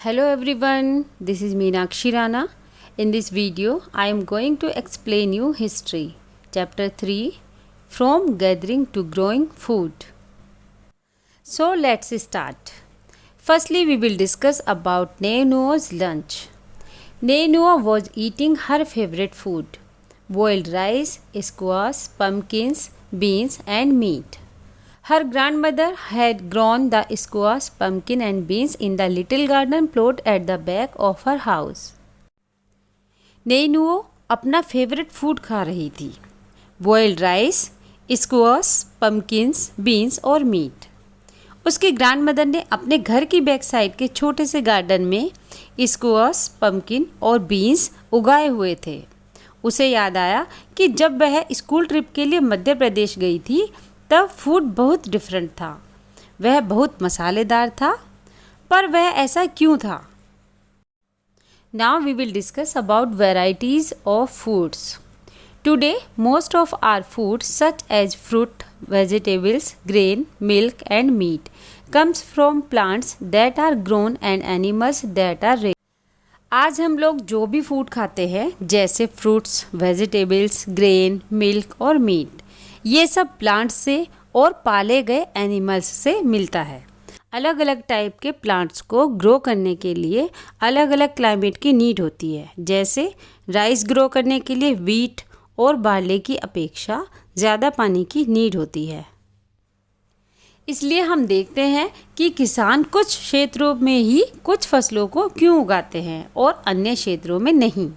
Hello everyone, this is Meenakshi Rana. In this video, I am going to explain you history, chapter 3, from gathering to growing food. So let's start. Firstly, we will discuss about Nenuo's lunch. Nenuo was eating her favorite food, boiled rice, squash, pumpkins, beans and meat. Her grandmother had grown the squash, pumpkin and beans in the little garden plot at the back of her house. नेनुओ अपना favourite food खा रही थी, boiled rice, squash, pumpkins, beans और meet. उसकी grandmother ने अपने घर की बैक साइड के छोटे से गार्डन में स्क्वाश, पम्पकिन और बीन्स उगाए हुए थे. उसे याद आया कि जब वह स्कूल ट्रिप के लिए मध्य प्रदेश गई थी तब फूड बहुत डिफरेंट था. वह बहुत मसालेदार था, पर वह ऐसा क्यों था? Now we will discuss about varieties of foods. Today, most of our food such as fruit, vegetables, grain, milk and meat comes from plants that are grown and animals that are raised. आज हम लोग जो भी food खाते हैं जैसे fruits, vegetables, grain, milk और meet, ये सब प्लांट्स से और पाले गए एनिमल्स से मिलता है. अलग अलग टाइप के प्लांट्स को ग्रो करने के लिए अलग अलग क्लाइमेट की नीड होती है. जैसे राइस ग्रो करने के लिए व्हीट और बार्ले की अपेक्षा ज़्यादा पानी की नीड होती है. इसलिए हम देखते हैं कि किसान कुछ क्षेत्रों में ही कुछ फसलों को क्यों उगाते हैं और अन्य क्षेत्रों में नहीं.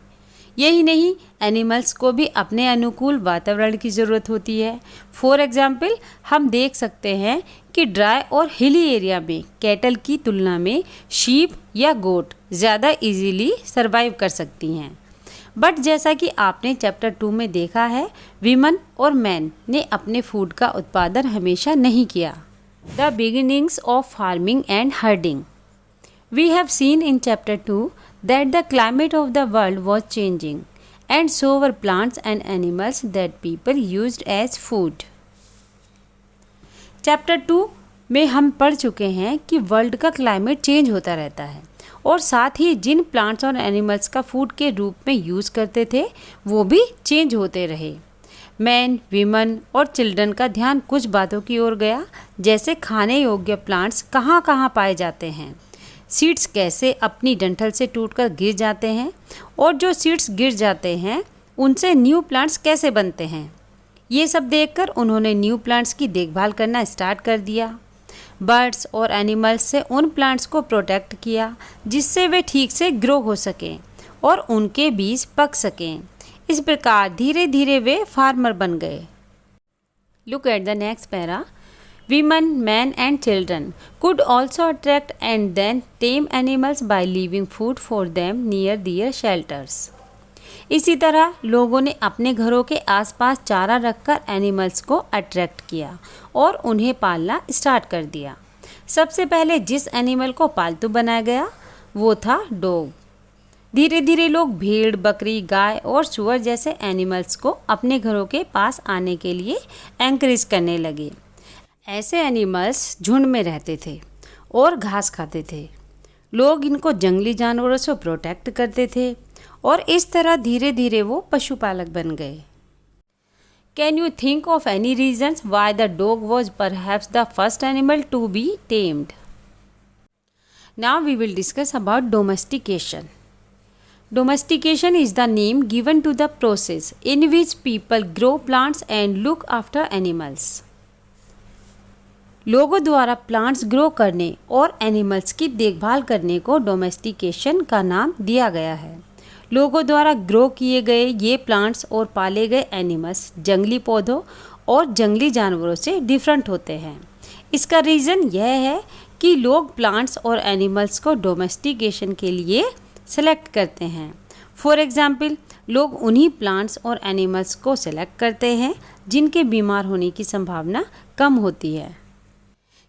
यही नहीं, एनिमल्स को भी अपने अनुकूल वातावरण की ज़रूरत होती है. फॉर एग्ज़ाम्पल, हम देख सकते हैं कि ड्राई और हिली एरिया में कैटल की तुलना में शीप या गोट ज़्यादा इजीली सरवाइव कर सकती हैं. बट जैसा कि आपने चैप्टर 2 में देखा है, वीमन और मैन ने अपने फूड का उत्पादन हमेशा नहीं किया. The beginnings of farming and herding. We have seen in chapter 2 that the climate of the world was changing and so were plants and animals that people used as food. Chapter 2 में हम पढ़ चुके हैं कि world का climate change होता रहता है और साथ ही जिन प्लांट्स और एनिमल्स का फूड के रूप में यूज़ करते थे वो भी चेंज होते रहे. मैन, वीमन और चिल्ड्रन का ध्यान कुछ बातों की ओर गया, जैसे खाने योग्य प्लांट्स कहाँ कहाँ पाए जाते हैं, सीड्स कैसे अपनी डंठल से टूटकर गिर जाते हैं और जो सीड्स गिर जाते हैं उनसे न्यू प्लांट्स कैसे बनते हैं. ये सब देखकर उन्होंने न्यू प्लांट्स की देखभाल करना स्टार्ट कर दिया. बर्ड्स और एनिमल्स से उन प्लांट्स को प्रोटेक्ट किया जिससे वे ठीक से ग्रो हो सकें और उनके बीज पक सकें. इस प्रकार धीरे धीरे वे फार्मर बन गए. Look at the next para. Women, men and children could also attract and then tame animals by leaving food for them near their shelters. इसी तरह लोगों ने अपने घरों के आसपास चारा रखकर एनिमल्स को अट्रैक्ट किया और उन्हें पालना स्टार्ट कर दिया. सबसे पहले जिस एनिमल को पालतू बनाया गया वो था डॉग. धीरे धीरे लोग भेड़, बकरी, गाय और सुअर जैसे एनिमल्स को अपने घरों के पास आने के लिए एनकरेज करने लगे. ऐसे एनिमल्स झुंड में रहते थे और घास खाते थे. लोग इनको जंगली जानवरों से प्रोटेक्ट करते थे और इस तरह धीरे धीरे वो पशुपालक बन गए. Can you think of any reasons why the dog was perhaps the first animal to be tamed? Now we will discuss about domestication. Domestication is the name given to the process in which people grow plants and look after animals. लोगों द्वारा plants grow करने और animals की देखभाल करने को domestication का नाम दिया गया है. लोगों द्वारा ग्रो किए गए ये प्लांट्स और पाले गए एनिमल्स जंगली पौधों और जंगली जानवरों से डिफरेंट होते हैं. इसका रीज़न यह है कि लोग प्लांट्स और एनिमल्स को डोमेस्टिकेशन के लिए सेलेक्ट करते हैं. फॉर एग्ज़ाम्पल, लोग उन्हीं प्लांट्स और एनिमल्स को सेलेक्ट करते हैं जिनके बीमार होने की संभावना कम होती है.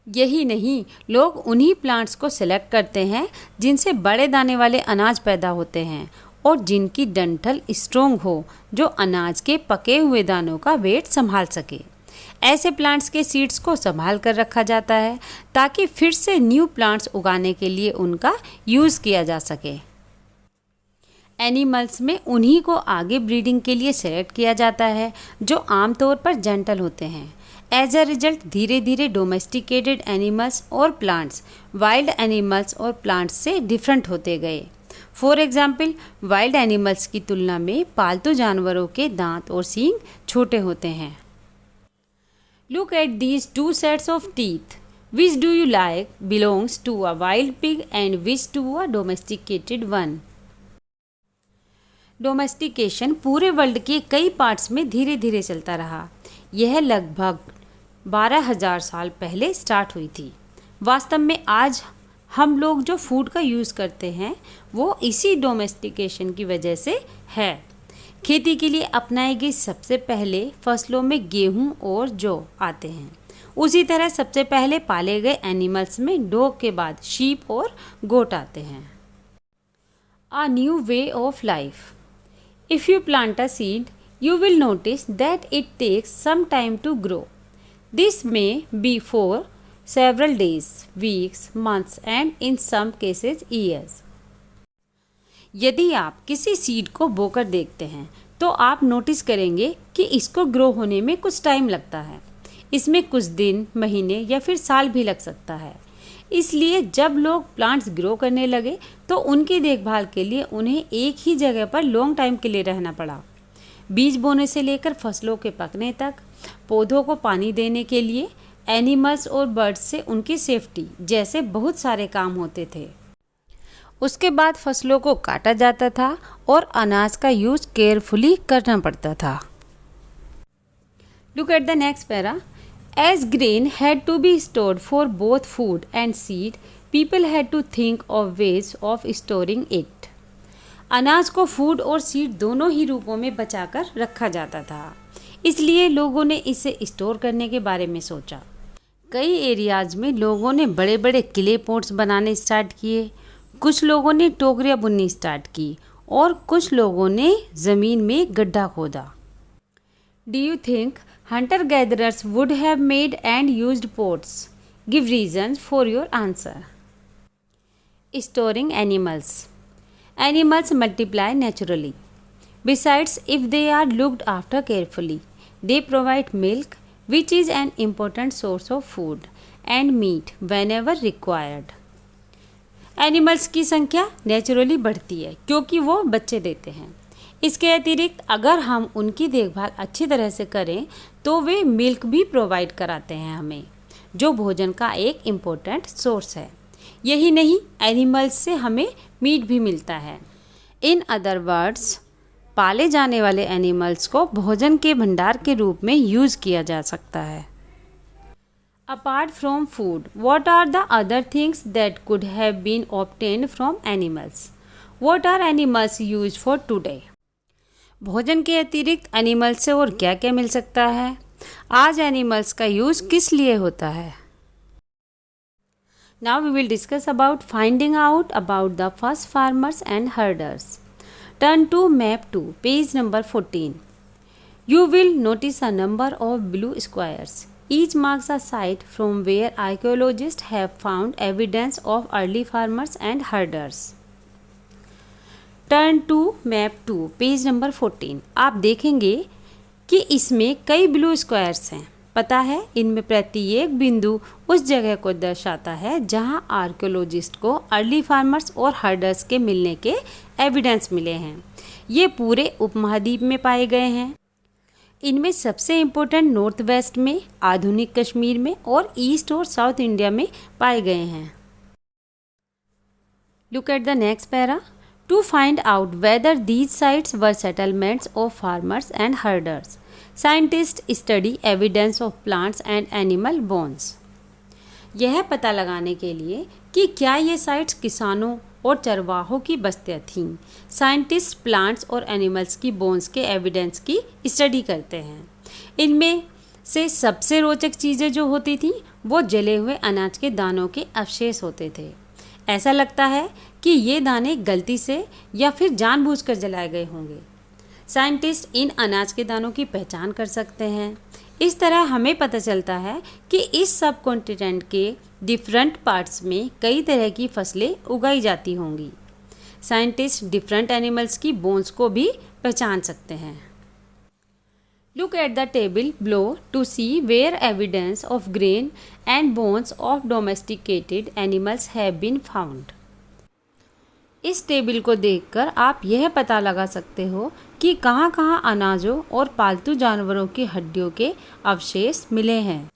यही नहीं, लोग उन्हीं प्लांट्स को सेलेक्ट करते हैं जिनसे बड़े दाने वाले अनाज पैदा होते हैं और जिनकी डंठल स्ट्रोंग हो, जो अनाज के पके हुए दानों का वेट संभाल सके. ऐसे प्लांट्स के सीड्स को संभाल कर रखा जाता है ताकि फिर से न्यू प्लांट्स उगाने के लिए उनका यूज़ किया जा सके। एनिमल्स में उन्हीं को आगे ब्रीडिंग के लिए सेलेक्ट किया जाता है जो आमतौर पर जेंटल होते हैं। एज अ रिजल्ट धीरे धीरे डोमेस्टिकेटेड एनिमल्स और प्लांट्स वाइल्ड एनिमल्स और प्लांट्स से डिफरेंट होते गए। फॉर एग्जाम्पल, वाइल्ड एनिमल्स की तुलना में पालतू जानवरों के दांत और सींग छोटे होते हैं। Look at these two sets of teeth. Which do you like belongs to a wild pig and which to a domesticated one. Domestication पूरे वर्ल्ड के कई पार्ट्स में धीरे धीरे चलता रहा। यह लगभग 12,000 साल पहले स्टार्ट हुई थी। वास्तव में आज हम लोग जो फूड का यूज़ करते हैं वो इसी डोमेस्टिकेशन की वजह से है। खेती के लिए अपनाई गई सबसे पहले फसलों में गेहूं और जौ आते हैं। उसी तरह सबसे पहले पाले गए एनिमल्स में डॉग के बाद शीप और गोट आते हैं। A new way of life. If you plant a seed, you will notice that it takes some time to grow. This may be for several days, weeks, months and in some cases years. यदि आप किसी seed को बोकर देखते हैं तो आप notice करेंगे कि इसको ग्रो होने में कुछ टाइम लगता है। इसमें कुछ दिन, महीने या फिर साल भी लग सकता है। इसलिए जब लोग प्लांट्स ग्रो करने लगे तो उनकी देखभाल के लिए उन्हें एक ही जगह पर लॉन्ग टाइम के लिए रहना पड़ा। बीज बोने से लेकर फसलों के पकने तक, पौधों को पानी देने के लिए, एनिमल्स और बर्ड्स से उनकी सेफ्टी जैसे बहुत सारे काम होते थे। उसके बाद फसलों को काटा जाता था और अनाज का यूज केयरफुली करना पड़ता था। Look at the next para. As grain had to be stored for both food and seed, people had to think of ways of storing it. अनाज को फूड और सीड दोनों ही रूपों में बचाकर रखा जाता था, इसलिए लोगों ने इसे स्टोर करने के बारे में सोचा। कई एरियाज में लोगों ने बड़े बड़े क्ले पॉट्स बनाने स्टार्ट किए। कुछ लोगों ने टोकरियाँ बुननी स्टार्ट की और कुछ लोगों ने ज़मीन में गड्ढा खोदा। Do you think hunter-gatherers would have made and used pots? Give reasons for your answer. Storing animals. Animals multiply naturally. Besides, if they are looked after carefully, they provide milk, which is an important source of food, and meat whenever required. Animals की संख्या naturally बढ़ती है क्योंकि वो बच्चे देते हैं। इसके अतिरिक्त अगर हम उनकी देखभाल अच्छी तरह से करें तो वे मिल्क भी प्रोवाइड कराते हैं हमें, जो भोजन का एक इम्पोर्टेंट सोर्स है। यही नहीं, एनिमल्स से हमें मीट भी मिलता है। इन अदर वर्ड्स, पाले जाने वाले एनिमल्स को भोजन के भंडार के रूप में यूज़ किया जा सकता है। Apart from food, what are the other things that could have been obtained from animals? What are animals used for today? भोजन के अतिरिक्त एनिमल्स से और क्या क्या मिल सकता है? आज एनिमल्स का यूज़ किस लिए होता है? Now we will discuss about finding out about the first farmers and herders. Turn to map 2, page number 14. You will notice a number of blue squares. Each marks a site from where archaeologists have found evidence of early farmers and herders. Turn to map 2, page number 14। आप देखेंगे कि इसमें कई blue squares हैं। पता है, इनमें प्रत्येक बिंदु उस जगह को दर्शाता है जहां आर्कियोलॉजिस्ट को अर्ली फार्मर्स और हर्डर्स के मिलने के एविडेंस मिले हैं। ये पूरे उपमहाद्वीप में पाए गए हैं। इनमें सबसे इम्पोर्टेंट नॉर्थ वेस्ट में, आधुनिक कश्मीर में और ईस्ट और साउथ इंडिया में पाए गए हैं। Look at the next para. To find out whether these sites were settlements of farmers and herders, scientists study evidence of plants and animal bones. यह पता लगाने के लिए कि क्या ये साइट्स किसानों और चरवाहों की बस्तियां थीं, साइंटिस्ट प्लांट्स और एनिमल्स की बोन्स के एविडेंस की स्टडी करते हैं। इनमें से सबसे रोचक चीज़ें जो होती थीं वो जले हुए अनाज के दानों के अवशेष होते थे। ऐसा लगता है कि ये दाने गलती से या फिर जानबूझकर जलाए गए होंगे। साइंटिस्ट इन अनाज के दानों की पहचान कर सकते हैं। इस तरह हमें पता चलता है कि इस सब कॉन्टिनेंट के डिफरेंट पार्ट्स में कई तरह की फसलें उगाई जाती होंगी। साइंटिस्ट डिफरेंट एनिमल्स की बोन्स को भी पहचान सकते हैं। Look at the table below to see where evidence of grain and bones of domesticated animals have been found. इस टेबल को देखकर आप यह पता लगा सकते हो कि कहाँ-कहाँ अनाजों और पालतू जानवरों की हड्डियों के अवशेष मिले हैं।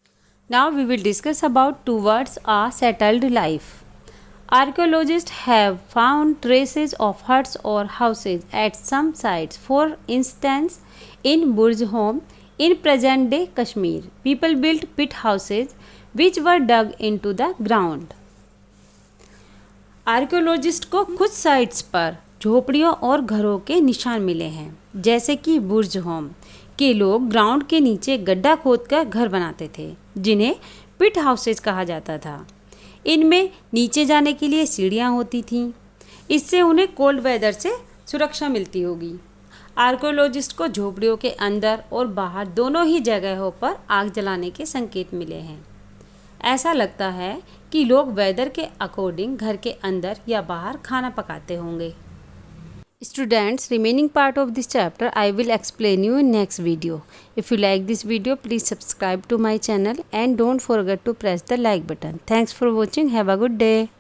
Now we will discuss about towards a settled life. Archaeologists have found traces of huts or houses at some sites. For instance, in Burjhom, in present-day Kashmir, people built pit houses which were dug into the ground. Archaeologist को कुछ sites पर झोपड़ियों और घरों के निशान मिले हैं, जैसे कि बुर्जहोम के लोग ग्राउंड के नीचे गड्ढा खोदकर घर बनाते थे, जिन्हें पिट हाउसेज कहा जाता था। इनमें नीचे जाने के लिए सीढ़ियाँ होती थीं। इससे उन्हें कोल्ड वेदर से सुरक्षा मिलती होगी। आर्कियोलॉजिस्ट को झोपड़ियों के अंदर और बाहर दोनों ही जगहों पर आग जलाने के संकेत मिले हैं। ऐसा लगता है कि लोग वेदर के अकॉर्डिंग घर के अंदर या बाहर खाना पकाते होंगे। Students, remaining part of this chapter I will explain you in next video. If you like this video, please subscribe to my channel and don't forget to press the like button. Thanks for watching. Have a good day.